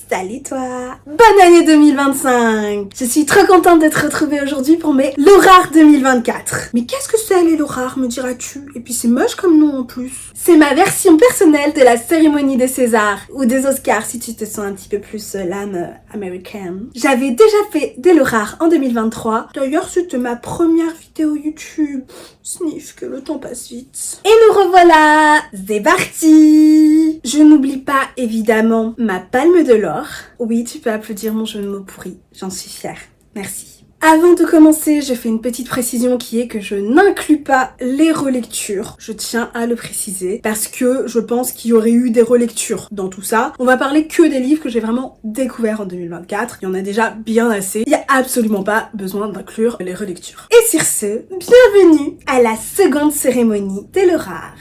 Salut toi! Bonne année 2025! Je suis trop contente d'être retrouvée aujourd'hui pour mes Laurars 2024. Mais qu'est-ce que c'est les Laurars, me diras-tu? Et puis c'est moche comme nom en plus. C'est ma version personnelle de la cérémonie des Césars, ou des Oscars si tu te sens un petit peu plus l'âme américaine. J'avais déjà fait des Laurars en 2023. D'ailleurs, c'était ma première vidéo YouTube. Sniff, que le temps passe vite. Et nous revoilà! C'est parti! Je n'oublie pas évidemment ma palme de l'or. Oui, tu peux applaudir mon jeu de mots pourri. J'en suis fière. Merci. Avant de commencer, je fais une petite précision qui est que je n'inclus pas les relectures. Je tiens à le préciser parce que je pense qu'il y aurait eu des relectures dans tout ça. On va parler que des livres que j'ai vraiment découverts en 2024. Il y en a déjà bien assez. Il n'y a absolument pas besoin d'inclure les relectures. Et sur ce, bienvenue à la seconde cérémonie des Laurars.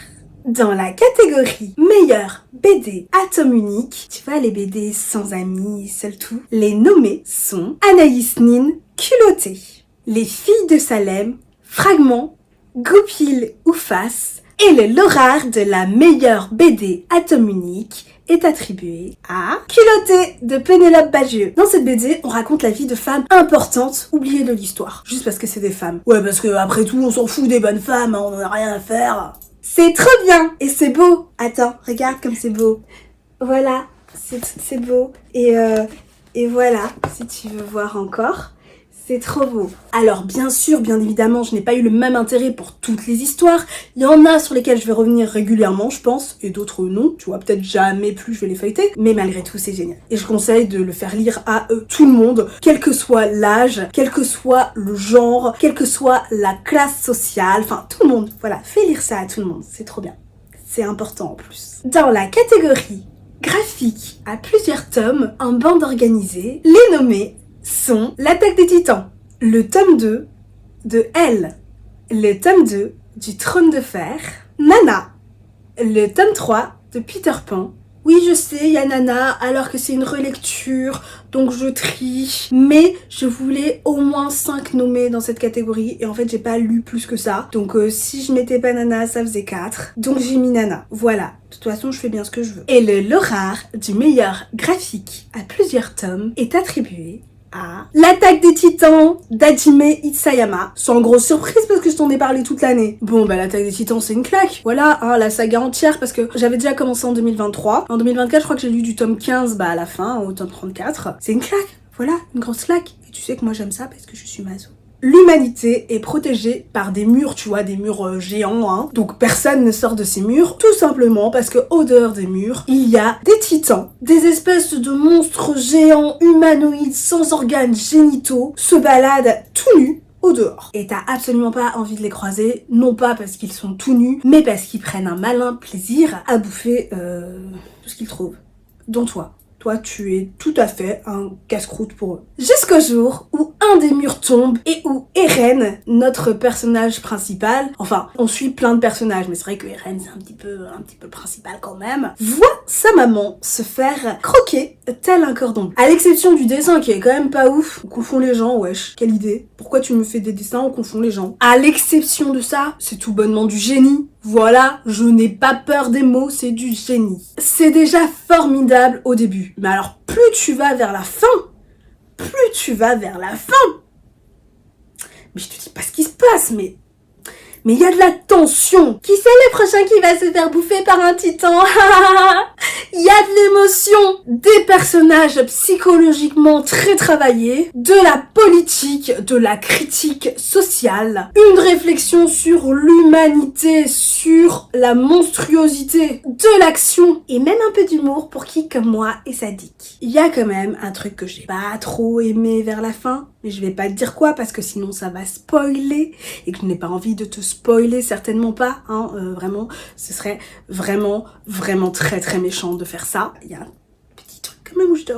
Dans la catégorie meilleure BD à tome unique, tu vois les BD sans amis, seul tout, les nommés sont Anaïs Nin, Culottée, Les filles de Salem, Fragment, Goupil ou Face, et le Laurars de la meilleure BD à tome unique est attribué à Culottée de Pénélope Bagieux. Dans cette BD, on raconte la vie de femmes importantes, oubliées de l'histoire, juste parce que c'est des femmes. Ouais, parce que après tout, on s'en fout des bonnes femmes, on en a rien à faire. C'est trop bien et c'est beau. Attends, regarde comme c'est beau. Voilà, c'est beau. Et voilà, si tu veux voir encore, c'est trop beau. Alors bien sûr, bien évidemment, je n'ai pas eu le même intérêt pour toutes les histoires. Il y en a sur lesquelles je vais revenir régulièrement, je pense, et d'autres non. Tu vois, peut-être jamais plus je vais les feuilleter. Mais malgré tout, c'est génial. Et je conseille de le faire lire à tout le monde, quel que soit l'âge, quel que soit le genre, quelle que soit la classe sociale, enfin tout le monde. Voilà, fais lire ça à tout le monde, c'est trop bien. C'est important en plus. Dans la catégorie graphique à plusieurs tomes, en bande organisée, les nommés sont L'Attaque des Titans, le tome 2 de Elle, le tome 2 du Trône de Fer, Nana, le tome 3 de Peter Pan. Oui, je sais, il y a Nana, alors que c'est une relecture, donc je trie. Mais je voulais au moins 5 nommés dans cette catégorie, et en fait, j'ai pas lu plus que ça. Donc si je mettais pas Nana, ça faisait 4. Donc j'ai mis Nana. Voilà. De toute façon, je fais bien ce que je veux. Et le Laurars du meilleur graphique à plusieurs tomes est attribué à L'Attaque des Titans d'Hajime Isayama. Sans grosse surprise parce que je t'en ai parlé toute l'année. Bon bah L'Attaque des Titans c'est une claque. Voilà, hein, la saga entière parce que j'avais déjà commencé en 2023. En 2024 je crois que j'ai lu du tome 15 à la fin, au tome 34. C'est une claque, voilà, une grosse claque. Et tu sais que moi j'aime ça parce que je suis maso. L'humanité est protégée par des murs, tu vois, des murs géants, hein. Donc personne ne sort de ces murs, tout simplement parce que au dehors des murs, il y a des titans, des espèces de monstres géants humanoïdes sans organes génitaux, se baladent tout nus au dehors. Et t'as absolument pas envie de les croiser, non pas parce qu'ils sont tout nus, mais parce qu'ils prennent un malin plaisir à bouffer tout ce qu'ils trouvent, dont toi. Toi, tu es tout à fait un casse-croûte pour eux. Jusqu'au jour où un des murs tombe et où Eren, notre personnage principal, enfin, on suit plein de personnages, mais c'est vrai que Eren, c'est un petit peu le principal quand même, voit sa maman se faire croquer tel un cordon. À l'exception du dessin qui est quand même pas ouf. On confond les gens, wesh. Quelle idée. Pourquoi tu me fais des dessins, on confond les gens. À l'exception de ça, c'est tout bonnement du génie. Voilà, je n'ai pas peur des mots, c'est du génie. C'est déjà formidable au début. Mais alors, plus tu vas vers la fin, mais je te dis pas ce qui se passe, mais il y a de la tension. Qui c'est le prochain qui va se faire bouffer par un titan? Il y a de l'émotion, des personnages psychologiquement très travaillés, de la politique, de la critique sociale, une réflexion sur l'humanité, sur la monstruosité, de l'action et même un peu d'humour pour qui comme moi est sadique. Il y a quand même un truc que j'ai pas trop aimé vers la fin, mais je vais pas te dire quoi parce que sinon ça va spoiler et que je n'ai pas envie de te spoiler, certainement pas, hein, vraiment, ce serait vraiment très très méchant de faire ça. Il y a un petit truc quand même où je dis,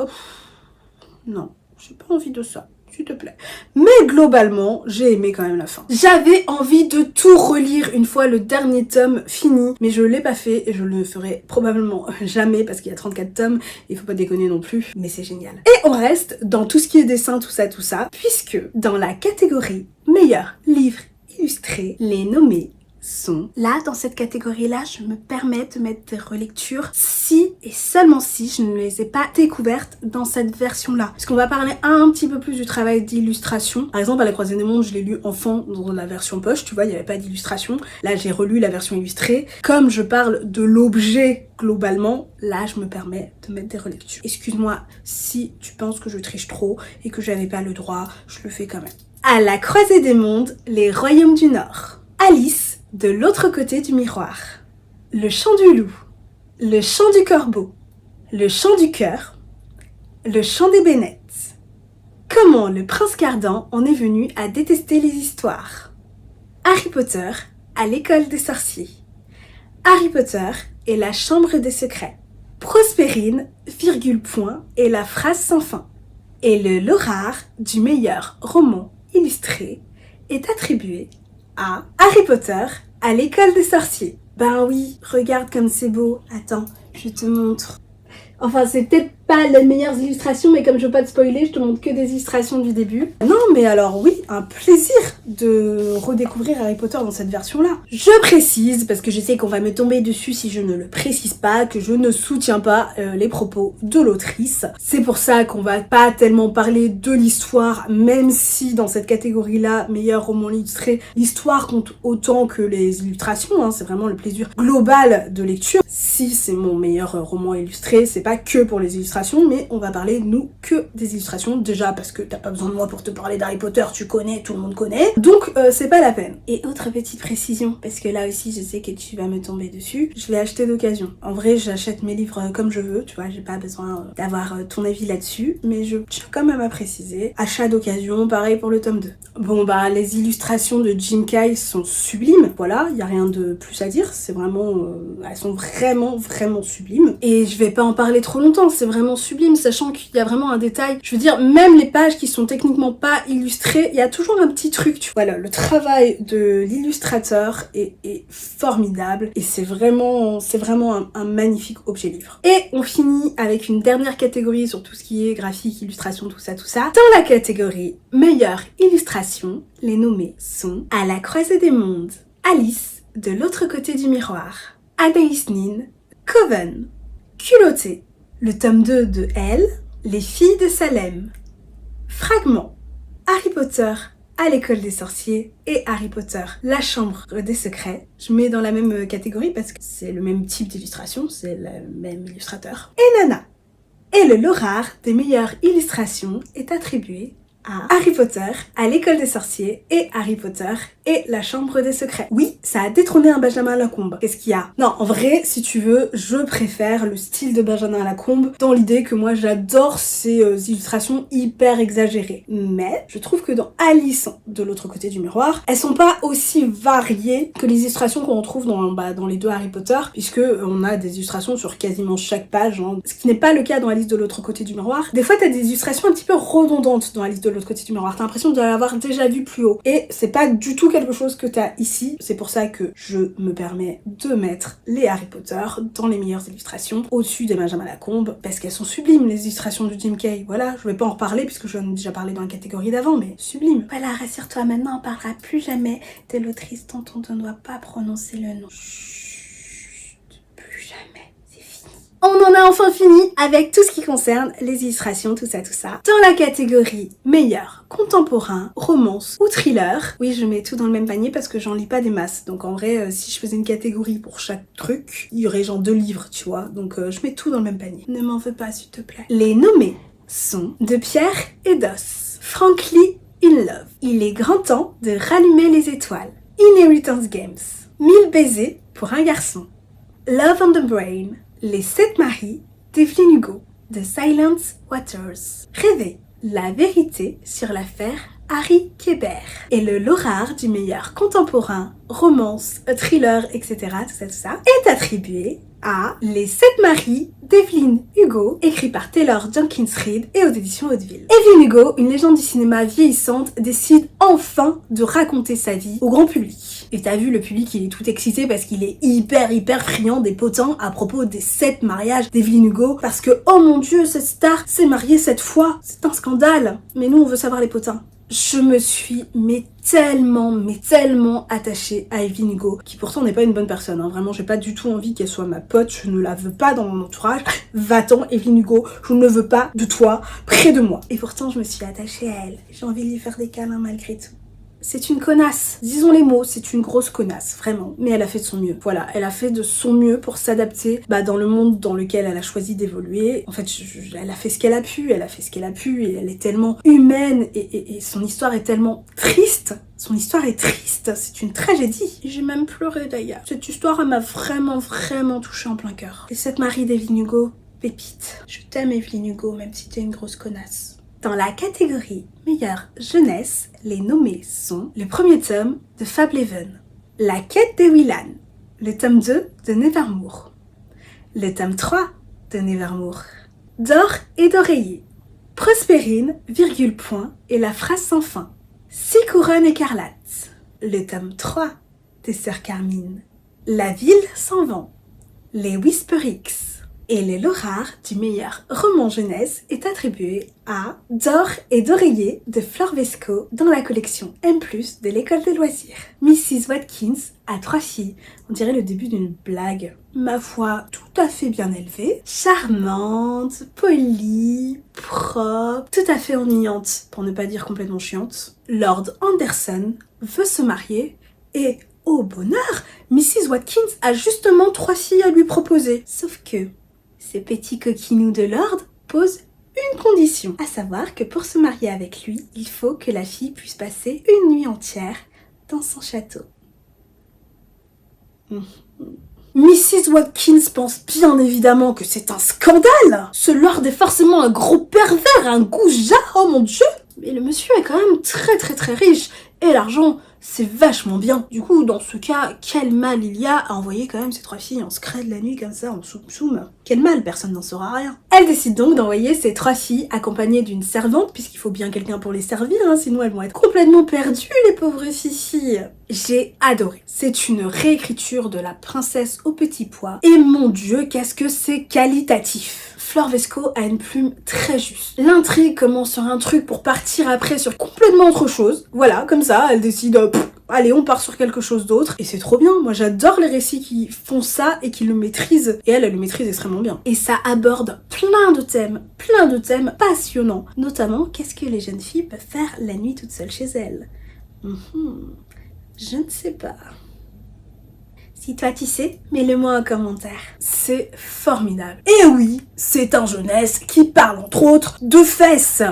non, j'ai pas envie de ça. S'il te plaît. Mais globalement, j'ai aimé quand même la fin. J'avais envie de tout relire une fois le dernier tome fini, mais je l'ai pas fait et je le ferai probablement jamais parce qu'il y a 34 tomes, il faut pas déconner non plus, mais c'est génial. Et on reste dans tout ce qui est dessin, tout ça, puisque dans la catégorie meilleur livre illustré, les nommés sont. Là, dans cette catégorie-là, je me permets de mettre des relectures si et seulement si je ne les ai pas découvertes dans cette version-là. Parce qu'on va parler un petit peu plus du travail d'illustration. Par exemple, à La Croisée des Mondes, je l'ai lu enfant dans la version poche, tu vois, il n'y avait pas d'illustration. Là, j'ai relu la version illustrée. Comme je parle de l'objet globalement, là, je me permets de mettre des relectures. Excuse-moi si tu penses que je triche trop et que j'avais pas le droit, je le fais quand même. À La Croisée des Mondes, les Royaumes du Nord. Alice de l'autre côté du miroir. Le chant du loup. Le chant du corbeau. Le chant du cœur. Le chant des bénettes. Comment le prince Cardan en est venu à détester les histoires. Harry Potter à l'école des sorciers. Harry Potter et la chambre des secrets. Prospérine, virgule point, et la phrase sans fin. Et le laurard du meilleur roman illustré est attribué à Harry Potter à l'école des sorciers. Ben oui, regarde comme c'est beau. Attends, je te montre. Enfin, c'est peut-être pas les meilleures illustrations, mais comme je veux pas te spoiler, je te montre que des illustrations du début. Non, mais alors oui, un plaisir de redécouvrir Harry Potter dans cette version-là. Je précise, parce que je sais qu'on va me tomber dessus si je ne le précise pas, que je ne soutiens pas les propos de l'autrice. C'est pour ça qu'on va pas tellement parler de l'histoire, même si dans cette catégorie-là, meilleur roman illustré, l'histoire compte autant que les illustrations, hein, c'est vraiment le plaisir global de lecture. Si c'est mon meilleur roman illustré, c'est pas que pour les illustrations, mais on va parler, nous, que des illustrations, déjà parce que t'as pas besoin de moi pour te parler d'Harry Potter, tu connais, tout le monde connaît, donc c'est pas la peine. Et autre petite précision, parce que là aussi je sais que tu vas me tomber dessus, je l'ai acheté d'occasion. En vrai, j'achète mes livres comme je veux, tu vois, j'ai pas besoin d'avoir ton avis là-dessus, mais je tiens quand même à préciser, achat d'occasion, pareil pour le tome 2. Bon bah, les illustrations de Jim Kay sont sublimes, voilà, y a rien de plus à dire, c'est vraiment, elles sont vraiment sublimes, et je vais pas en parler trop longtemps, c'est vraiment sublime, sachant qu'il y a vraiment un détail, je veux dire, même les pages qui sont techniquement pas illustrées, il y a toujours un petit truc, tu vois. Voilà, le travail de l'illustrateur est formidable, et c'est vraiment un magnifique objet livre. Et on finit avec une dernière catégorie sur tout ce qui est graphique, illustration, tout ça. Dans la catégorie meilleure illustration, les nommés sont À la Croisée des Mondes, Alice de l'autre côté du miroir, Anaïs Nin, Coven, Culotté, le tome 2 de Elle, Les filles de Salem, Fragment, Harry Potter à l'école des sorciers et Harry Potter, la chambre des secrets. Je mets dans la même catégorie parce que c'est le même type d'illustration, c'est le même illustrateur. Et Nana. Et le laurard des meilleures illustrations est attribué à Harry Potter à l'école des sorciers et Harry Potter et la chambre des secrets. Oui, ça a détrôné un Benjamin Lacombe. Qu'est-ce qu'il y a? Non, en vrai, si tu veux, je préfère le style de Benjamin Lacombe dans l'idée que moi j'adore ces illustrations hyper exagérées. Mais je trouve que dans Alice de l'autre côté du miroir, elles sont pas aussi variées que les illustrations qu'on retrouve dans les deux Harry Potter, puisque on a des illustrations sur quasiment chaque page, hein, ce qui n'est pas le cas dans Alice de l'autre côté du miroir. Des fois, t'as des illustrations un petit peu redondantes dans Alice de l'autre côté du miroir. T'as l'impression de l'avoir déjà vu plus haut. Et c'est pas du tout quelque chose que t'as ici. C'est pour ça que je me permets de mettre les Harry Potter dans les meilleures illustrations au-dessus des Benjamin Lacombe, parce qu'elles sont sublimes, les illustrations de Jim Kay. Voilà, je vais pas en reparler puisque j'en ai déjà parlé dans la catégorie d'avant, mais sublime. Voilà, rassure-toi, maintenant on parlera plus jamais de l'autrice dont on ne doit pas prononcer le nom. On en a enfin fini avec tout ce qui concerne les illustrations, tout ça. Dans la catégorie meilleur contemporain, romance ou thriller, oui, je mets tout dans le même panier parce que j'en lis pas des masses. Donc en vrai, si je faisais une catégorie pour chaque truc, il y aurait genre 2 livres, tu vois. Donc je mets tout dans le même panier. Ne m'en veux pas, s'il te plaît. Les nommés sont De Pierre et d'Os, Frankly in Love, Il est grand temps de rallumer les étoiles, Inheritance Games, 1000 baisers pour un garçon, Love on the Brain, Les 7 maris d'Evelyn Hugo, The Silent Waters, Rêver, la vérité sur l'affaire Harry Kéber, et le laurard du meilleur contemporain, romance, thriller, etc., tout ça, est attribué à Les 7 maris d'Evelyn Hugo, écrit par Taylor Jenkins Reid et aux éditions Hauteville. Evelyn Hugo, une légende du cinéma vieillissante, décide enfin de raconter sa vie au grand public. Et t'as vu, le public, il est tout excité parce qu'il est hyper friand des potins à propos des 7 mariages d'Evelyn Hugo, parce que, oh mon dieu, cette star s'est mariée 7 fois, c'est un scandale. Mais nous, on veut savoir les potins. Je me suis mais tellement attachée à Evelyne Hugo, qui pourtant n'est pas une bonne personne, hein. Vraiment j'ai pas du tout envie qu'elle soit ma pote, je ne la veux pas dans mon entourage. Va-t'en Evelyne Hugo, je ne veux pas de toi près de moi. Et pourtant je me suis attachée à elle, j'ai envie de lui faire des câlins malgré tout. C'est une connasse, disons les mots, c'est une grosse connasse, vraiment. Mais elle a fait de son mieux. Voilà, elle a fait de son mieux pour s'adapter dans le monde dans lequel elle a choisi d'évoluer. En fait, elle a fait ce qu'elle a pu, et elle est tellement humaine, et son histoire est tellement triste. Son histoire est triste, c'est une tragédie. J'ai même pleuré d'ailleurs. Cette histoire, elle m'a vraiment touchée en plein cœur. Et cette Marie d'Evelyne Hugo, pépite. Je t'aime Evelyne Hugo, même si t'es une grosse connasse. Dans la catégorie meilleure jeunesse, les nommés sont le premier tome de Fableven, La quête des Willan, le tome 2 de Nevermore, le tome 3 de Nevermore, D'or et d'oreiller, Prospérine, virgule point et la phrase sans fin, 6 couronnes écarlates, le tome 3 de Sœur Carmine, La ville sans vent, les Whisperix. Et le Laurard du meilleur roman jeunesse est attribué à D'or et d'oreiller de Flore Vesco dans la collection M+, de l'école de loisirs. Mrs. Watkins a 3 filles, on dirait le début d'une blague. Ma foi, tout à fait bien élevée, charmante, polie, propre, tout à fait ennuyante, pour ne pas dire complètement chiante. Lord Anderson veut se marier et, oh bonheur, Mrs. Watkins a justement 3 filles à lui proposer. Sauf que ce petit coquinou de Lord pose une condition, à savoir que pour se marier avec lui, il faut que la fille puisse passer une nuit entière dans son château. Mrs. Watkins pense bien évidemment que c'est un scandale. Ce Lord est forcément un gros pervers, un goujat, oh mon dieu. Mais le monsieur est quand même très riche, et l'argent, c'est vachement bien. Du coup, dans ce cas, quel mal il y a à envoyer quand même ces 3 filles en scred la nuit comme ça, en soum-soum. Quel mal, personne n'en saura rien. Elle décide donc d'envoyer ces 3 filles accompagnées d'une servante, puisqu'il faut bien quelqu'un pour les servir, hein, sinon elles vont être complètement perdues, les pauvres filles. J'ai adoré. C'est une réécriture de La princesse au petit pois, et mon dieu, qu'est-ce que c'est qualitatif. Flore Vesco a une plume très juste. L'intrigue commence sur un truc pour partir après sur complètement autre chose. Voilà, comme ça, elle décide, allez, on part sur quelque chose d'autre. Et c'est trop bien, moi j'adore les récits qui font ça et qui le maîtrisent. Et elle le maîtrise extrêmement bien. Et ça aborde plein de thèmes passionnants. Notamment, qu'est-ce que les jeunes filles peuvent faire la nuit toutes seules chez elles? Je ne sais pas. Si toi tu sais, mets-le-moi en commentaire. C'est formidable. Et oui, c'est un jeunesse qui parle entre autres de fesses.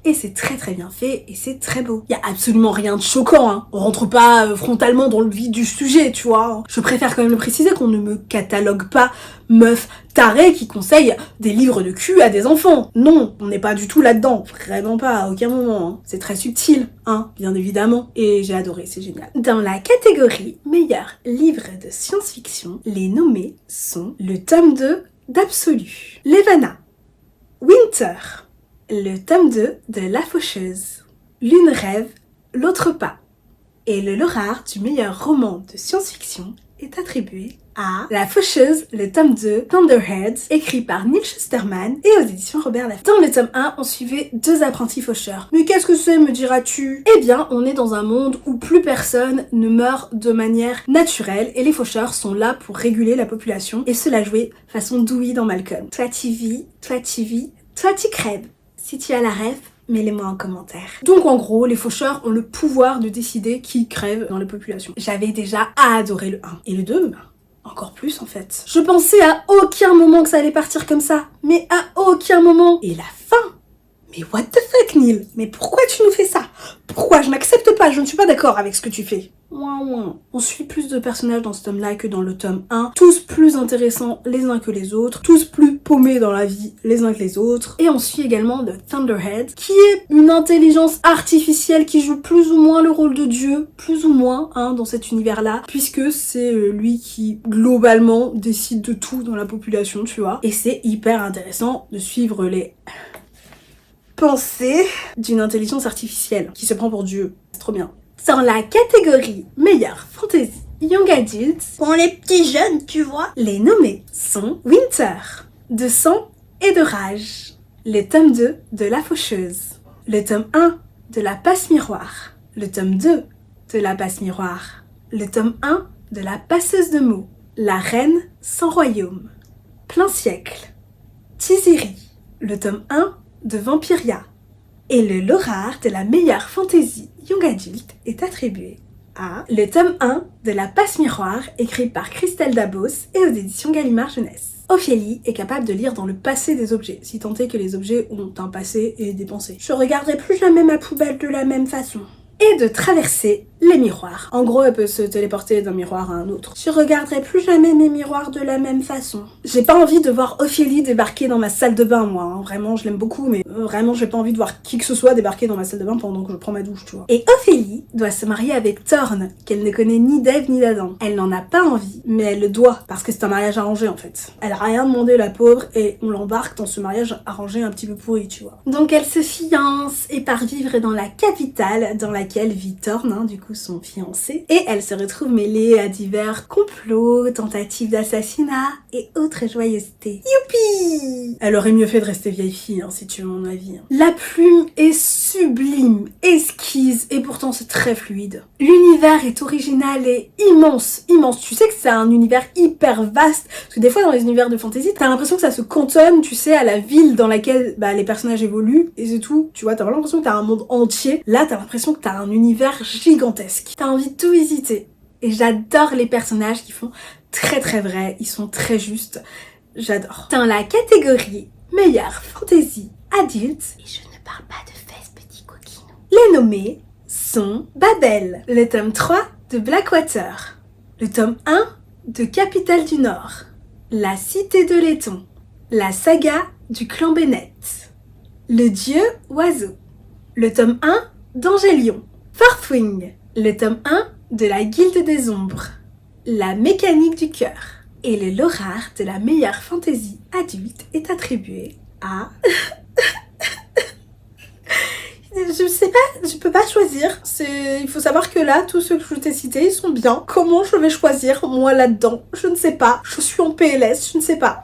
Et c'est très bien fait et c'est très beau. Y a absolument rien de choquant, hein. On rentre pas frontalement dans le vif du sujet, tu vois. Je préfère quand même le préciser qu'on ne me catalogue pas meuf tarée qui conseille des livres de cul à des enfants. Non, on n'est pas du tout là-dedans. Vraiment pas, à aucun moment. Hein. C'est très subtil, hein, bien évidemment. Et j'ai adoré, c'est génial. Dans la catégorie meilleur livre de science-fiction, les nommés sont le tome 2 d'Absolu, Levana, Winter, le tome 2 de La Faucheuse, L'une rêve, l'autre pas. Et le Laurard du meilleur roman de science-fiction est attribué à La Faucheuse, le tome 2, Thunderheads, écrit par Neil Shusterman et aux éditions Robert Laffont. Dans le tome 1, on suivait 2 apprentis faucheurs. Mais qu'est-ce que c'est, me diras-tu? Eh bien, on est dans un monde où plus personne ne meurt de manière naturelle et les faucheurs sont là pour réguler la population et se la jouer façon Dewey dans Malcolm. Toi tu vis, toi tu crèves. Si tu as la rêve, mets-les-moi en commentaire. Donc en gros, les faucheurs ont le pouvoir de décider qui crève dans la population. J'avais déjà adoré le 1. Et le 2, encore plus en fait. Je pensais à aucun moment que ça allait partir comme ça. Mais à aucun moment. Et la fin? Mais what the fuck, Neil? Mais pourquoi tu nous fais ça? Pourquoi? Je n'accepte pas, je ne suis pas d'accord avec ce que tu fais. On suit plus de personnages dans ce tome-là que dans le tome 1, tous plus intéressants les uns que les autres, tous plus paumés dans la vie les uns que les autres. Et on suit également le Thunderhead, qui est une intelligence artificielle qui joue plus ou moins le rôle de Dieu, plus ou moins, hein, dans cet univers-là, puisque c'est lui qui, globalement, décide de tout dans la population, tu vois. Et c'est hyper intéressant de suivre les pensées d'une intelligence artificielle qui se prend pour Dieu. C'est trop bien. Dans la catégorie meilleure fantasy young adult, pour les petits jeunes, tu vois, les nommés sont Winter, de sang et de rage, le tome 2 de La Faucheuse, le tome 1 de la passe miroir, le tome 2 de la passe miroir, le tome 1 de la passeuse de mots, la reine sans royaume, plein siècle, Tiziri, le tome 1 de Vampiria, et le Lorard de la meilleure fantasy young adulte est attribué à le tome 1 de la passe miroir écrit par Christelle Dabos et aux éditions Gallimard Jeunesse. Ophélie est capable de lire dans le passé des objets, si tant est que les objets ont un passé et des pensées. Je regarderai plus jamais ma poubelle de la même façon. Et de traverser les miroirs. En gros, elle peut se téléporter d'un miroir à un autre. Je regarderai plus jamais mes miroirs de la même façon. J'ai pas envie de voir Ophélie débarquer dans ma salle de bain, moi. Hein. Vraiment, je l'aime beaucoup, mais vraiment, j'ai pas envie de voir qui que ce soit débarquer dans ma salle de bain pendant que je prends ma douche, tu vois. Et Ophélie doit se marier avec Thorn, qu'elle ne connaît ni d'Ève ni d'Adam. Elle n'en a pas envie, mais elle le doit, parce que c'est un mariage arrangé, en fait. Elle a rien demandé, la pauvre, et on l'embarque dans ce mariage arrangé un petit peu pourri, tu vois. Donc elle se fiance et part vivre dans la capitale, dans laquelle vit Thorn, hein, du coup son fiancé, et elle se retrouve mêlée à divers complots, tentatives d'assassinat et autres joyeusetés. Youpi! Elle aurait mieux fait de rester vieille fille, hein, si tu veux mon avis. La plume est sublime, esquisse, et pourtant c'est très fluide. L'univers est original et immense, immense. Tu sais que c'est un univers hyper vaste, parce que des fois dans les univers de fantasy, t'as l'impression que ça se cantonne, tu sais, à la ville dans laquelle les personnages évoluent, et c'est tout. Tu vois, t'as vraiment l'impression que t'as un monde entier. Là, t'as l'impression que t'as un univers gigantesque. T'as envie de tout visiter. Et j'adore les personnages qui font très très vrai, ils sont très justes. J'adore. Dans la catégorie meilleure fantasy adulte, et je ne parle pas de fesses petit coquinou, les nommés sont Babel, le tome 3 de Blackwater, le tome 1 de Capitale du Nord, la Cité de Laiton, la saga du clan Bennett, le dieu oiseau, le tome 1 d'Angélion, Fourthwing, le tome 1 de la Guilde des Ombres, la mécanique du cœur, et le Lorard de la meilleure fantasy adulte est attribué à... Je sais pas, je peux pas choisir. Il faut savoir que là, tous ceux que je t'ai cités, ils sont bien. Comment je vais choisir, moi, là-dedans? Je ne sais pas. Je suis en PLS, je ne sais pas.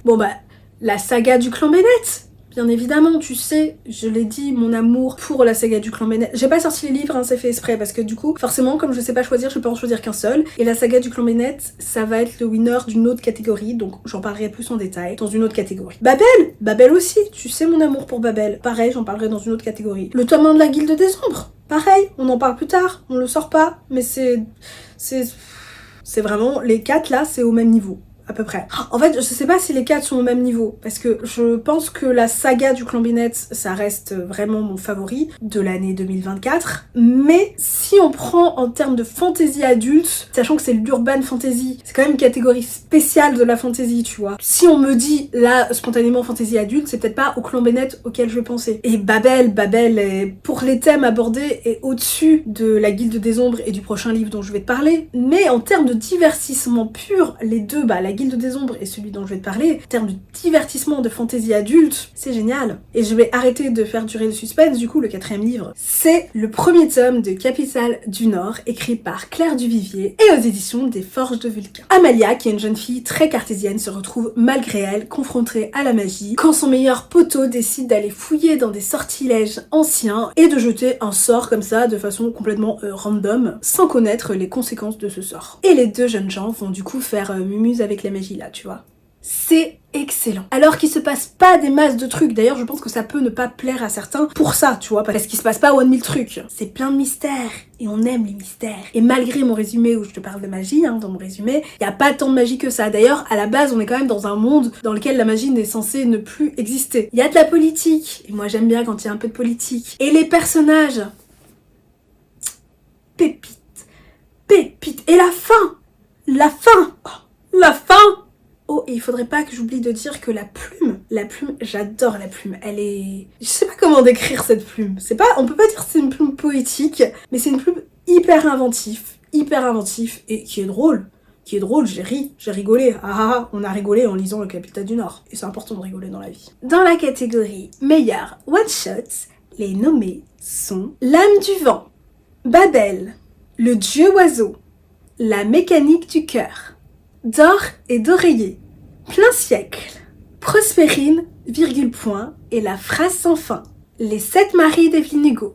Bon la saga du clan Bennett. Bien évidemment, tu sais, je l'ai dit, mon amour pour la saga du clan Bennett. J'ai pas sorti les livres, hein, c'est fait exprès, parce que du coup, forcément, comme je sais pas choisir, je peux en choisir qu'un seul. Et la saga du clan Bennett, ça va être le winner d'une autre catégorie, donc j'en parlerai plus en détail dans une autre catégorie. Babel aussi, tu sais mon amour pour Babel. Pareil, j'en parlerai dans une autre catégorie. Le tome 1 de la Guilde des Ombres, pareil, on en parle plus tard, on le sort pas, mais c'est vraiment, les 4 là, c'est au même niveau. À peu près. En fait, je sais pas si les 4 sont au même niveau, parce que je pense que la saga du clan Bennett, ça reste vraiment mon favori de l'année 2024, mais si on prend en termes de fantasy adulte, sachant que c'est l'urban fantasy, c'est quand même une catégorie spéciale de la fantasy, tu vois. Si on me dit, là, spontanément fantasy adulte, c'est peut-être pas au clan Bennett auquel je vais penser. Et Babel est, pour les thèmes abordés, est au-dessus de la Guilde des Ombres et du prochain livre dont je vais te parler, mais en termes de divertissement pur, les deux, la Guilde des Ombres et celui dont je vais te parler, en termes de divertissement de fantasy adulte, c'est génial. Et je vais arrêter de faire durer le suspense, du coup, le 4e livre, c'est le premier tome de Capitale du Nord, écrit par Claire Duvivier et aux éditions des Forges de Vulcain. Amalia, qui est une jeune fille très cartésienne, se retrouve malgré elle confrontée à la magie quand son meilleur poteau décide d'aller fouiller dans des sortilèges anciens et de jeter un sort comme ça de façon complètement random, sans connaître les conséquences de ce sort. Et les deux jeunes gens vont du coup faire mumuse avec la magie là, tu vois. C'est excellent. Alors qu'il se passe pas des masses de trucs, d'ailleurs je pense que ça peut ne pas plaire à certains pour ça, tu vois, parce qu'il se passe pas 1000 trucs. C'est plein de mystères, et on aime les mystères. Et malgré mon résumé où je te parle de magie, hein, dans mon résumé, y a pas tant de magie que ça. D'ailleurs, à la base, on est quand même dans un monde dans lequel la magie n'est censée ne plus exister. Il y a de la politique, et moi j'aime bien quand il y a un peu de politique. Et les personnages... Pépite. Et la fin, la fin. Oh, et il faudrait pas que j'oublie de dire que la plume, j'adore la plume. Elle est... Je sais pas comment décrire cette plume. On peut pas dire que c'est une plume poétique, mais c'est une plume hyper inventive, et qui est drôle, j'ai rigolé. On a rigolé en lisant le Capitale du Nord. Et c'est important de rigoler dans la vie. Dans la catégorie meilleur one-shot, les nommés sont L'âme du vent, Babel, le dieu oiseau, la mécanique du cœur, D'or et d'oreiller, plein siècle, Prospérine, virgule point, et la phrase sans fin. Les 7 maris d'Evelyn Hugo,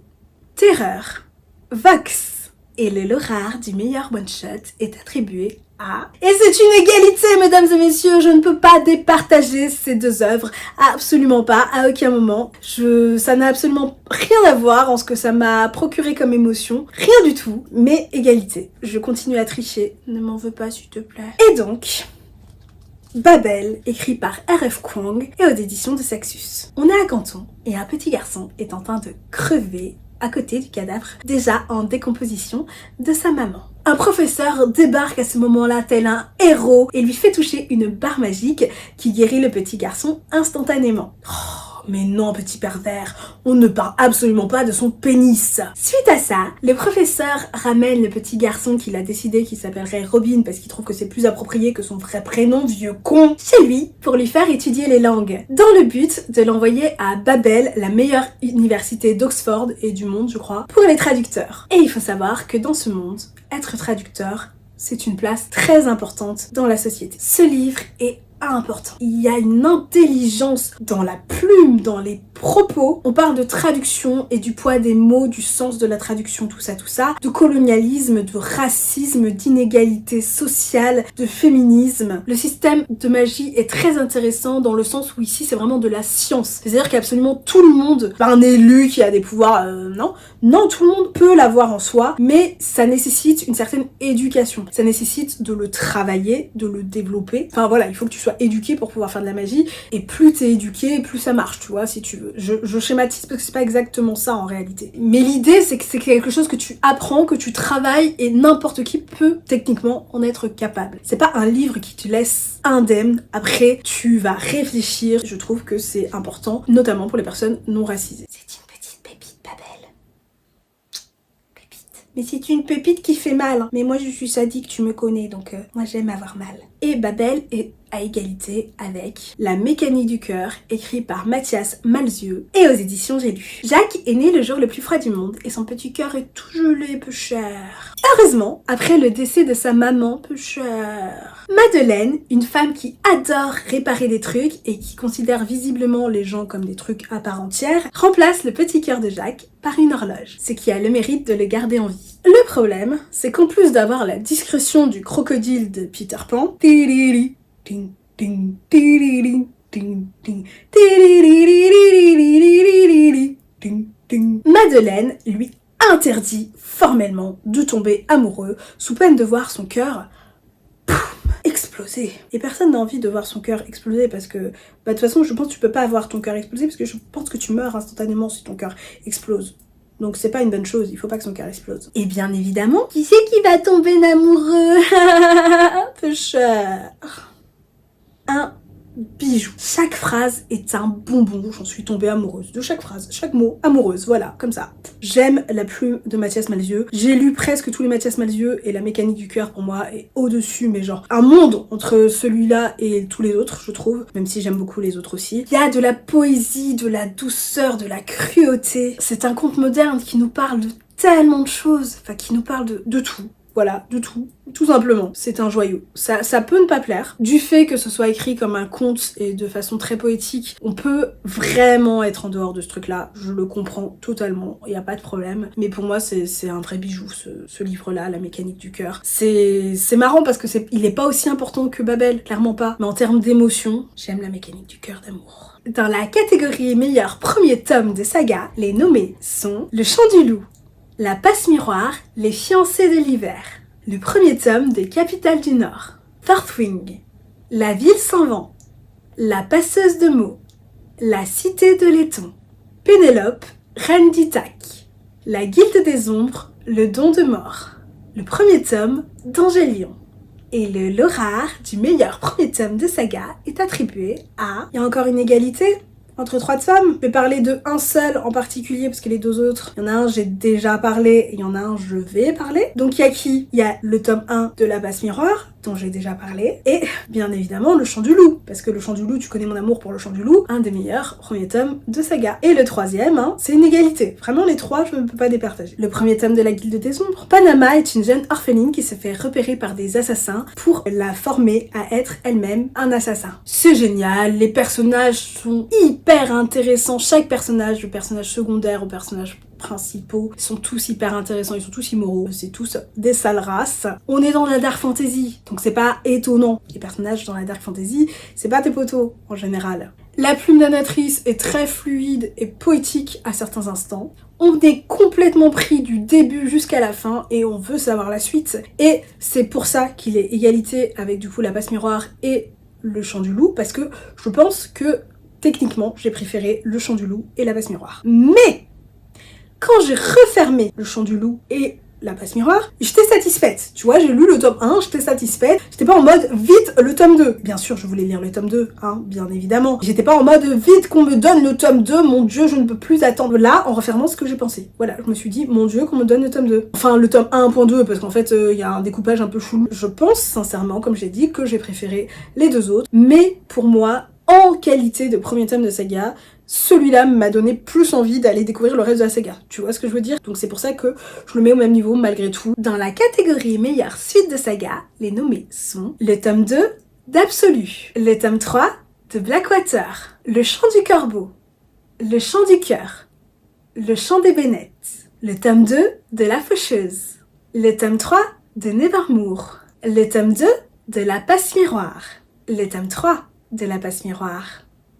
Terreur, Vox et le Lorard du meilleur one-shot est attribué à... Et c'est une égalité, mesdames et messieurs, je ne peux pas départager ces 2 œuvres, absolument pas, à aucun moment. Ça n'a absolument rien à voir en ce que ça m'a procuré comme émotion, rien du tout, mais égalité. Je continue à tricher, ne m'en veux pas s'il te plaît. Et donc... Babel, écrit par R.F. Kuang et aux éditions de Saxus. On est à Canton et un petit garçon est en train de crever à côté du cadavre, déjà en décomposition, de sa maman. Un professeur débarque à ce moment-là tel un héros et lui fait toucher une barre magique qui guérit le petit garçon instantanément. Mais non, petit pervers, on ne parle absolument pas de son pénis. Suite à ça, le professeur ramène le petit garçon qu'il a décidé qu'il s'appellerait Robin parce qu'il trouve que c'est plus approprié que son vrai prénom, vieux con, chez lui pour lui faire étudier les langues. Dans le but de l'envoyer à Babel, la meilleure université d'Oxford et du monde, je crois, pour les traducteurs. Et il faut savoir que dans ce monde, être traducteur, c'est une place très importante dans la société. Ce livre est important. Il y a une intelligence dans la plume, dans les propos. On parle de traduction et du poids des mots, du sens de la traduction, tout ça, de colonialisme, de racisme, d'inégalité sociale, de féminisme. Le système de magie est très intéressant dans le sens où ici c'est vraiment de la science. C'est-à-dire qu'absolument tout le monde, pas un élu qui a des pouvoirs, non, tout le monde peut l'avoir en soi, mais ça nécessite une certaine éducation. Ça nécessite de le travailler, de le développer. Enfin voilà, il faut que tu sois éduqué pour pouvoir faire de la magie, et plus t'es éduqué, plus ça marche, tu vois, si tu veux. Je schématise parce que c'est pas exactement ça en réalité. Mais l'idée, c'est que c'est quelque chose que tu apprends, que tu travailles, et n'importe qui peut techniquement en être capable. C'est pas un livre qui te laisse indemne, après tu vas réfléchir. Je trouve que c'est important, notamment pour les personnes non racisées. C'est une petite pépite, Babel. Pépite. Mais c'est une pépite qui fait mal, hein. Mais moi je suis sadique, tu me connais, donc moi j'aime avoir mal. Et Babel est à égalité avec La mécanique du cœur, écrit par Mathias Malzieu et aux éditions J'ai lu. Jacques est né le jour le plus froid du monde et son petit cœur est tout gelé, peu cher. Heureusement, après le décès de sa maman, peu cher, Madeleine, une femme qui adore réparer des trucs et qui considère visiblement les gens comme des trucs à part entière, remplace le petit cœur de Jacques par une horloge, ce qui a le mérite de le garder en vie. Le problème, c'est qu'en plus d'avoir la discrétion du crocodile de Peter Pan, Madeleine lui interdit formellement de tomber amoureux sous peine de voir son cœur exploser. Et personne n'a envie de voir son cœur exploser parce que, de toute façon, je pense que tu peux pas avoir ton cœur exploser parce que je pense que tu meurs instantanément si ton cœur explose. Donc c'est pas une bonne chose, il faut pas que son cœur explose. Et bien évidemment, qui c'est qui va tomber amoureux? Peu cher. Un bijou. Chaque phrase est un bonbon, j'en suis tombée amoureuse de chaque phrase, chaque mot, amoureuse, voilà, comme ça. J'aime la plume de Mathias Malzieu, j'ai lu presque tous les Mathias Malzieu et La mécanique du cœur pour moi est au-dessus, mais genre un monde entre celui-là et tous les autres, je trouve, même si j'aime beaucoup les autres aussi. Il y a de la poésie, de la douceur, de la cruauté. C'est un conte moderne qui nous parle de tellement de choses, enfin qui nous parle de tout. Voilà, de tout simplement. C'est un joyau. Ça peut ne pas plaire. Du fait que ce soit écrit comme un conte et de façon très poétique, on peut vraiment être en dehors de ce truc-là. Je le comprends totalement, il n'y a pas de problème. Mais pour moi, c'est un vrai bijou, ce livre-là, La mécanique du cœur. C'est marrant parce que il est pas aussi important que Babel, clairement pas. Mais en termes d'émotion, j'aime La mécanique du cœur d'amour. Dans la catégorie meilleur premier tome de saga, les nommés sont Le chant du loup, La passe-miroir, Les fiancés de l'hiver, le premier tome des Capitales du Nord, Farthwing, La ville sans vent, La passeuse de mots, La cité de laiton, Pénélope, Reine d'Ithaque, La guilde des ombres, Le don de mort, le premier tome d'Angélion. Et le Lorard du meilleur premier tome de saga est attribué à... Il y a encore une égalité entre 3 tomes. Je vais parler de un seul en particulier parce que les 2 autres, il y en a un j'ai déjà parlé et il y en a un je vais parler. Donc il y a qui? Il y a le tome 1 de La passe-miroir, dont j'ai déjà parlé, et bien évidemment le Chant du Loup, parce que le Chant du Loup, tu connais mon amour pour le Chant du Loup, un des meilleurs premiers tomes de saga. Et le troisième, c'est une égalité. Vraiment les trois, je ne peux pas départager. Le premier tome de la Guilde des Ombres. Panama est une jeune orpheline qui se fait repérer par des assassins pour la former à être elle-même un assassin. C'est génial, les personnages sont hyper intéressants, chaque personnage, le personnage secondaire au personnage principaux sont tous hyper intéressants, ils sont tous immoraux, c'est tous des sales races. On est dans la dark fantasy, donc c'est pas étonnant. Les personnages dans la dark fantasy, c'est pas tes potos en général. La plume d'Anatrice est très fluide et poétique à certains instants. On est complètement pris du début jusqu'à la fin et on veut savoir la suite. Et c'est pour ça qu'il est égalité avec du coup la passe miroir et le Chant du Loup, parce que je pense que techniquement j'ai préféré le Chant du Loup et la passe miroir. Mais quand j'ai refermé le Chant du Loup et la passe miroir, j'étais satisfaite. Tu vois, j'ai lu le tome 1, j'étais satisfaite. J'étais pas en mode vite le tome 2. Bien sûr, je voulais lire le tome 2, bien évidemment. J'étais pas en mode vite qu'on me donne le tome 2, mon dieu, je ne peux plus attendre. Là, en refermant ce que j'ai pensé. Voilà, je me suis dit, mon dieu, qu'on me donne le tome 2. Enfin, le tome 1.2, parce qu'en fait, il y a un découpage un peu chelou. Je pense, sincèrement, comme j'ai dit, que j'ai préféré les deux autres. Mais, pour moi, en qualité de premier tome de saga, celui-là m'a donné plus envie d'aller découvrir le reste de la saga. Tu vois ce que je veux dire? Donc c'est pour ça que je le mets au même niveau malgré tout. Dans la catégorie meilleure suite de saga, les nommés sont le tome 2 d'Absolu, le tome 3 de Blackwater, le Chant du Corbeau, le Chant du Cœur, le Chant des Bénettes, le tome 2 de La Faucheuse, le tome 3 de Nevermore, le tome 2 de La Passe Miroir, le tome 3 de La Passe Miroir,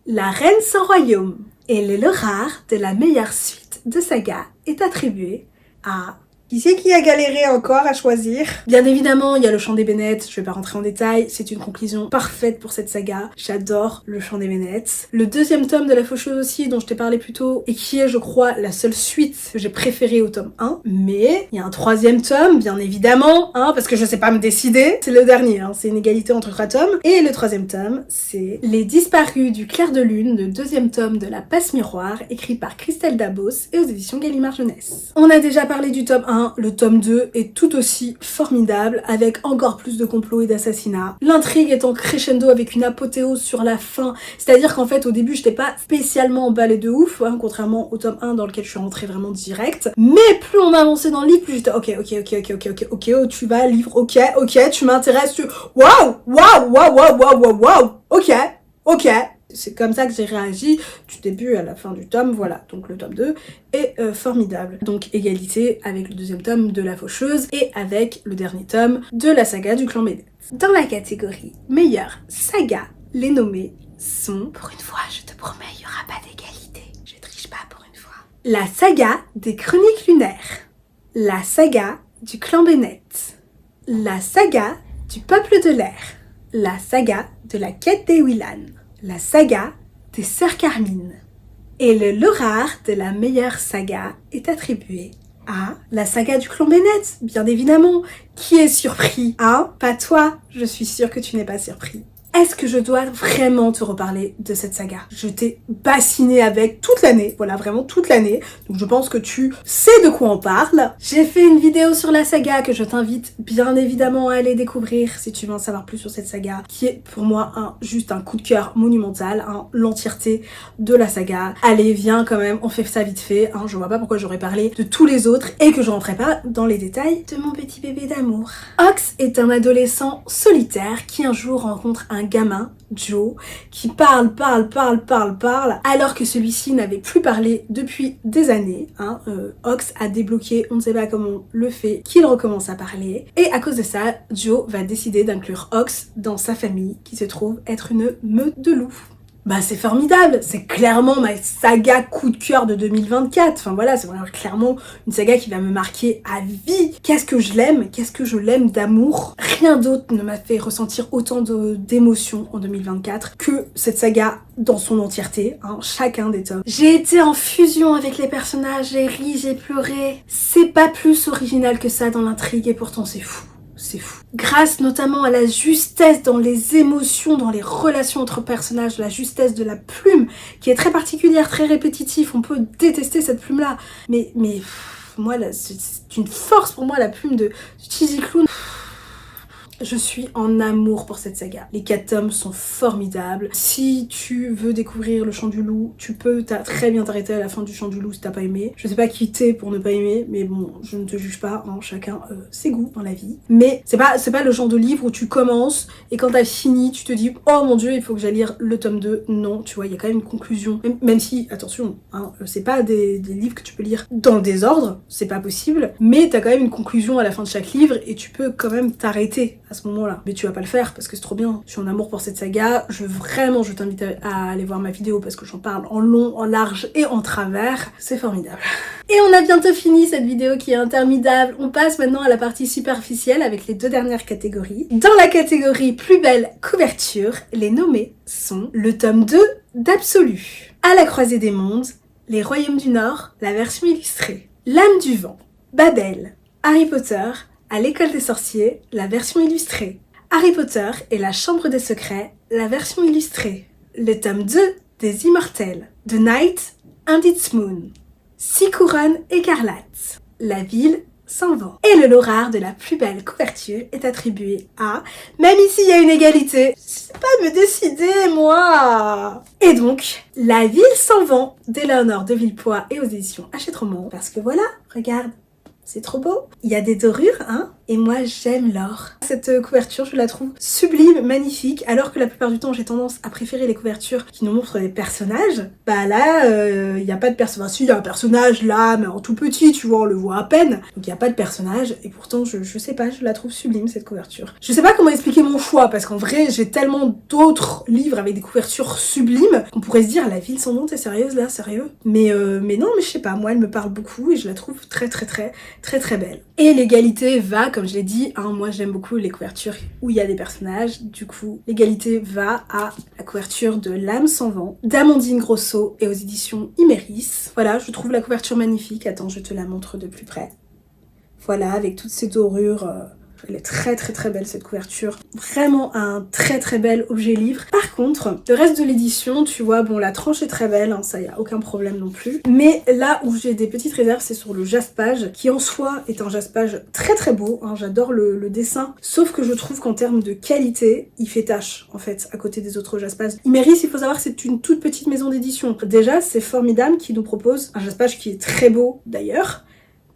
La Reine sans Royaume et le rare de la meilleure suite de saga est attribué à... Qui c'est qui a galéré encore à choisir? Bien évidemment, il y a le Chant des Bénettes, je vais pas rentrer en détail, c'est une conclusion parfaite pour cette saga. J'adore le Chant des Bénettes. Le deuxième tome de La Faucheuse aussi, dont je t'ai parlé plus tôt, et qui est, je crois, la seule suite que j'ai préférée au tome 1. Mais il y a un troisième tome, bien évidemment, parce que je sais pas me décider. C'est le dernier, c'est une égalité entre 3 tomes. Et le troisième tome, c'est Les Disparus du Clair de Lune, le deuxième tome de La Passe Miroir, écrit par Christelle Dabos et aux éditions Gallimard Jeunesse. On a déjà parlé du tome 1, le tome 2 est tout aussi formidable, avec encore plus de complots et d'assassinats. L'intrigue est en crescendo avec une apothéose sur la fin, c'est-à-dire qu'en fait au début j'étais pas spécialement emballée de ouf, contrairement au tome 1 dans lequel je suis rentrée vraiment direct, mais plus on avançait dans le livre, plus j'étais ok, tu vas livre, ok, tu m'intéresses, waouh, ok. C'est comme ça que j'ai réagi du début à la fin du tome, voilà. Donc le tome 2 est formidable. Donc égalité avec le deuxième tome de La Faucheuse et avec le dernier tome de la saga du Clan Bénette. Dans la catégorie meilleure saga, les nommés sont... Pour une fois, je te promets, il n'y aura pas d'égalité. Je triche pas pour une fois. La saga des Chroniques Lunaires. La saga du Clan Bénette. La saga du Peuple de l'Air. La saga de la Quête des Willan. La saga des Sœurs Carmine. Et le Lorar de la meilleure saga est attribué à la saga du Clan Bénette, bien évidemment. Qui est surpris? Pas toi, je suis sûre que tu n'es pas surpris. Est-ce que je dois vraiment te reparler de cette saga? Je t'ai bassiné avec toute l'année, voilà, vraiment toute l'année, donc je pense que tu sais de quoi on parle. J'ai fait une vidéo sur la saga que je t'invite bien évidemment à aller découvrir si tu veux en savoir plus sur cette saga, qui est pour moi juste un coup de cœur monumental, l'entièreté de la saga. Allez, viens quand même, on fait ça vite fait, je vois pas pourquoi j'aurais parlé de tous les autres et que je rentrais pas dans les détails de mon petit bébé d'amour. Ox est un adolescent solitaire qui un jour rencontre un gamin, Joe, qui parle, alors que celui-ci n'avait plus parlé depuis des années. Ox a débloqué, on ne sait pas comment le fait, qu'il recommence à parler. Et à cause de ça, Joe va décider d'inclure Ox dans sa famille, qui se trouve être une meute de loups. C'est formidable, c'est clairement ma saga coup de cœur de 2024, enfin voilà, c'est vraiment clairement une saga qui va me marquer à vie. Qu'est-ce que je l'aime d'amour. Rien d'autre ne m'a fait ressentir autant d'émotions en 2024 que cette saga dans son entièreté, chacun des tomes. J'ai été en fusion avec les personnages, j'ai ri, j'ai pleuré. C'est pas plus original que ça dans l'intrigue et pourtant c'est fou. C'est fou. Grâce notamment à la justesse dans les émotions, dans les relations entre personnages, la justesse de la plume, qui est très particulière, très répétitive. On peut détester cette plume-là. Mais moi, là, c'est une force pour moi, la plume de Cheesy Clown. Je suis en amour pour cette saga. Les 4 tomes sont formidables. Si tu veux découvrir le Chant du Loup, tu peux très bien t'arrêter à la fin du Chant du Loup si t'as pas aimé. Je sais pas qui t'es pour ne pas aimer, mais bon, je ne te juge pas, hein, chacun ses goûts dans la vie. Mais c'est pas le genre de livre où tu commences et quand t'as fini, tu te dis oh mon dieu, il faut que j'aille lire le tome 2. Non, tu vois, il y a quand même une conclusion. Même si, attention, hein, c'est pas des livres que tu peux lire dans le désordre, c'est pas possible, mais t'as quand même une conclusion à la fin de chaque livre et tu peux quand même t'arrêter à ce moment-là. Mais tu vas pas le faire parce que c'est trop bien. Je suis en amour pour cette saga. Je t'invite à aller voir ma vidéo parce que j'en parle en long, en large et en travers. C'est formidable. Et on a bientôt fini cette vidéo qui est interminable. On passe maintenant à la partie superficielle avec les 2 dernières catégories. Dans la catégorie plus belle couverture, les nommés sont le tome 2 d'Absolu, À la croisée des mondes, Les Royaumes du Nord, la version illustrée, L'âme du vent, Babel, Harry Potter, À l'école des sorciers, la version illustrée, Harry Potter et la chambre des secrets, la version illustrée, le tome 2 des Immortels, The Night and Its Moon, 6 couronnes écarlates, La ville sans vent. Et le Laurard de la plus belle couverture est attribué à... Même ici, il y a une égalité. Je sais pas me décider, moi. Et donc, La ville sans vent d'Éléonore de Villepoix et aux éditions Hachette Roman. Parce que voilà, regarde. C'est trop beau. Il y a des dorures, hein, et moi j'aime l'or. Cette couverture, je la trouve sublime, magnifique, alors que la plupart du temps j'ai tendance à préférer les couvertures qui nous montrent des personnages. Bah là, il n'y a pas de personnage. Si, il y a un personnage là, mais en tout petit, tu vois, on le voit à peine. Donc il n'y a pas de personnage, et pourtant je sais pas, je la trouve sublime cette couverture. Je sais pas comment expliquer mon choix, parce qu'en vrai, j'ai tellement d'autres livres avec des couvertures sublimes qu'on pourrait se dire, La ville sans nom, t'es sérieuse là, sérieux? Mais non, mais je sais pas, moi elle me parle beaucoup et je la trouve très belle. Et l'égalité va, comme je l'ai dit, hein, moi j'aime beaucoup les couvertures où il y a des personnages, du coup l'égalité va à la couverture de L'âme sans vent d'Amandine Grosso et aux éditions Iméris. Voilà, je trouve la couverture magnifique, attends je te la montre de plus près. Voilà, avec toutes ces dorures... Elle est très belle cette couverture. Vraiment un très bel objet livre. Par contre, le reste de l'édition, tu vois, bon la tranche est très belle, hein, ça y a aucun problème non plus. Mais là où j'ai des petites réserves, c'est sur le jaspage, qui en soi est un jaspage très beau. Hein, j'adore le dessin, sauf que je trouve qu'en termes de qualité, il fait tâche en fait à côté des autres jaspages. Iméris, il faut savoir que c'est une toute petite maison d'édition. Déjà, c'est formidable qui nous propose un jaspage qui est très beau d'ailleurs.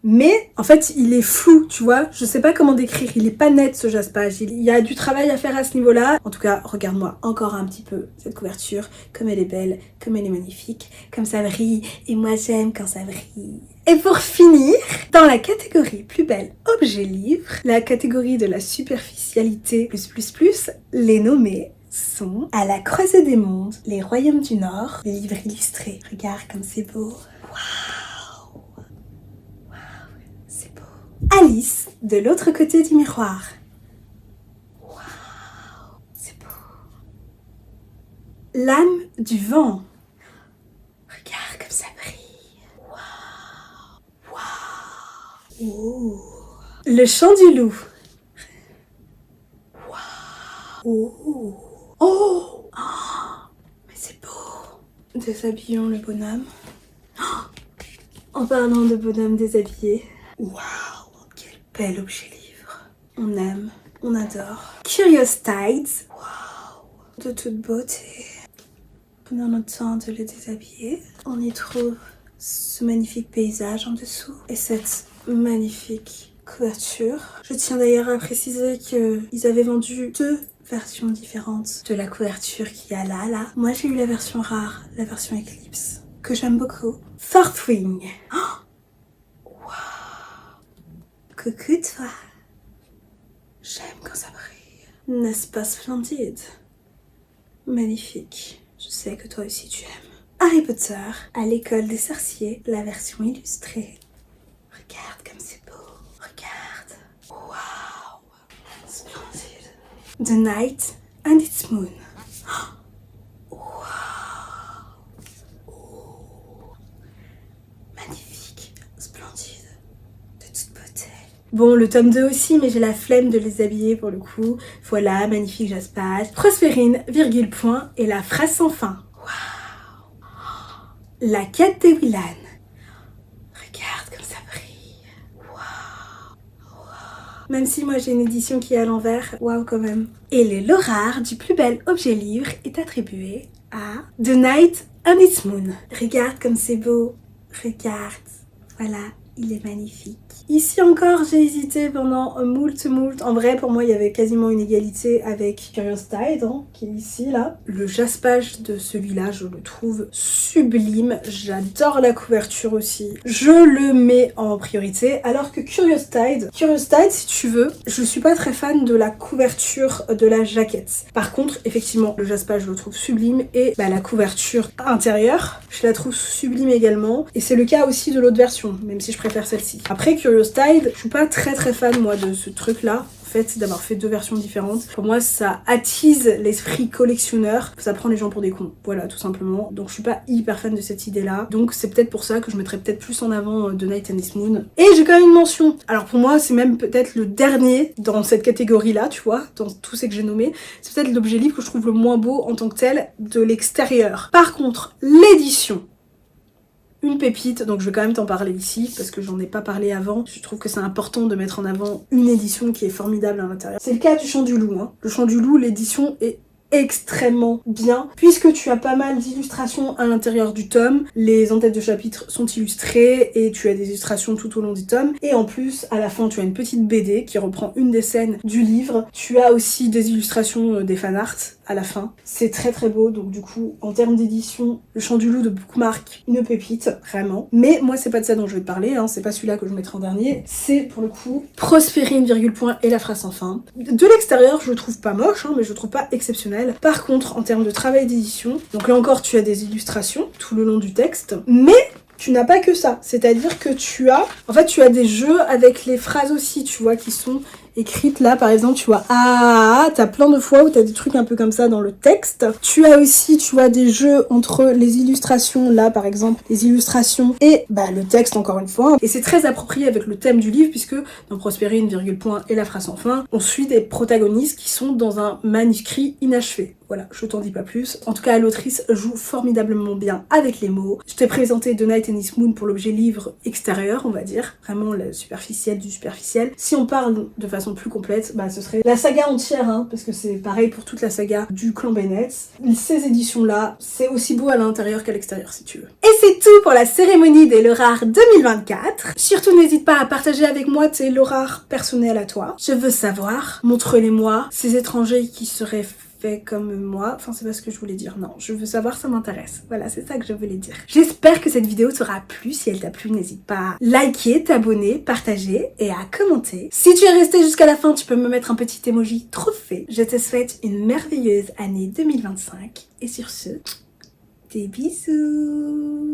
Mais en fait il est flou, tu vois, je sais pas comment décrire, il est pas net ce jaspage, il y a du travail à faire à ce niveau-là. En tout cas, regarde-moi encore un petit peu cette couverture, comme elle est belle, comme elle est magnifique, comme ça brille, et moi j'aime quand ça brille. Et pour finir, dans la catégorie plus belle objet livre, la catégorie de la superficialité les nommés sont À la croisée des mondes, Les Royaumes du Nord, les livres illustrés. Regarde comme c'est beau. Alice, de l'autre côté du miroir. Waouh, c'est beau. L'âme du vent. Regarde comme ça brille. Waouh. Waouh. Le chant du loup. Waouh. Oh. Oh. Mais c'est beau. Déshabillons le bonhomme. En parlant de bonhomme déshabillé. Waouh. Bel objet livre. On aime, on adore. Curious Tides. Waouh, de toute beauté. Prenons notre temps de le déshabiller. On y trouve ce magnifique paysage en dessous et cette magnifique couverture. Je tiens d'ailleurs à préciser qu'ils avaient vendu 2 versions différentes de la couverture qu'il y a là. Moi j'ai eu la version rare, la version Eclipse, que j'aime beaucoup. Fourth Wing. Oh, coucou toi, j'aime quand ça brille. N'est-ce pas splendide? Magnifique, je sais que toi aussi tu aimes. Harry Potter, À l'école des sorciers, la version illustrée. Regarde comme c'est beau, regarde. Waouh, splendide. The Night and Its Moon. Waouh. Oh. Magnifique, splendide. Bon, le tome 2 aussi, mais j'ai la flemme de les habiller pour le coup. Voilà, magnifique jaspage. Prospérine, virgule point, et la phrase sans fin. Waouh. La quête des Willan. Regarde comme ça brille. Waouh. Même si moi j'ai une édition qui est à l'envers, waouh quand même. Et le Lorard du plus bel objet livre est attribué à The Night and Its Moon. Regarde comme c'est beau, regarde, voilà, il est magnifique. Ici encore, j'ai hésité pendant moult. En vrai, pour moi, il y avait quasiment une égalité avec Curious Tide, hein, qui est ici, là. Le jaspage de celui-là, je le trouve sublime. J'adore la couverture aussi. Je le mets en priorité, alors que Curious Tide, si tu veux, je suis pas très fan de la couverture de la jaquette. Par contre, effectivement, le jaspage, je le trouve sublime, et la couverture intérieure, je la trouve sublime également. Et c'est le cas aussi de l'autre version, même si je préfère celle-ci. Après, Curious Tide, je suis pas très fan moi de ce truc là, en fait, d'avoir fait deux versions différentes. Pour moi, ça attise l'esprit collectionneur, ça prend les gens pour des cons, voilà, tout simplement. Donc je suis pas hyper fan de cette idée là, donc c'est peut-être pour ça que je mettrais peut-être plus en avant The Night and Its Moon. Et j'ai quand même une mention, alors pour moi c'est même peut-être le dernier dans cette catégorie là, tu vois, dans tous ces que j'ai nommés, c'est peut-être l'objet livre que je trouve le moins beau en tant que tel de l'extérieur. Par contre, l'édition, une pépite, donc je vais quand même t'en parler ici parce que j'en ai pas parlé avant. Je trouve que c'est important de mettre en avant une édition qui est formidable à l'intérieur. C'est le cas du Chant du Loup, hein. Le Chant du Loup, l'édition est extrêmement bien puisque tu as pas mal d'illustrations à l'intérieur du tome, les en-têtes de chapitres sont illustrées et tu as des illustrations tout au long du tome, et en plus à la fin tu as une petite BD qui reprend une des scènes du livre, tu as aussi des illustrations des fanarts à la fin, c'est très beau. Donc du coup en termes d'édition, le Chant du Loup de Bookmark, une pépite vraiment. Mais moi c'est pas de ça dont je vais te parler, hein. C'est pas celui-là que je mettrai en dernier, c'est pour le coup Prospérine, point et la phrase sans fin. De l'extérieur je le trouve pas moche, hein, mais je le trouve pas exceptionnel. Par contre, en termes de travail d'édition, donc là encore tu as des illustrations tout le long du texte, mais tu n'as pas que ça, c'est-à-dire que tu as des jeux avec les phrases aussi, tu vois, qui sont écrites là, par exemple, tu vois, t'as plein de fois où t'as des trucs un peu comme ça dans le texte. Tu as aussi, tu vois, des jeux entre les illustrations, là, par exemple, les illustrations et, le texte, encore une fois. Et c'est très approprié avec le thème du livre, puisque dans Prospérine, point et la phrase sans fin, on suit des protagonistes qui sont dans un manuscrit inachevé. Voilà, je t'en dis pas plus. En tout cas, l'autrice joue formidablement bien avec les mots. Je t'ai présenté The Night and Its Moon pour l'objet livre extérieur, on va dire. Vraiment le superficiel du superficiel. Si on parle de façon plus complète, ce serait la saga entière, hein, parce que c'est pareil pour toute la saga du clan Bennett. Ces éditions-là, c'est aussi beau à l'intérieur qu'à l'extérieur, si tu veux. Et c'est tout pour la cérémonie des Lorard 2024. Surtout, n'hésite pas à partager avec moi tes Lorard personnels à toi. Je veux savoir, montre-les-moi, ces étrangers qui seraient comme moi, enfin c'est pas ce que je voulais dire, non, je veux savoir, ça m'intéresse, voilà, c'est ça que je voulais dire. J'espère que cette vidéo t'aura plu. Si elle t'a plu, n'hésite pas à liker, t'abonner, partager et à commenter. Si tu es resté jusqu'à la fin, tu peux me mettre un petit emoji trophée. Je te souhaite une merveilleuse année 2025 et sur ce, des bisous.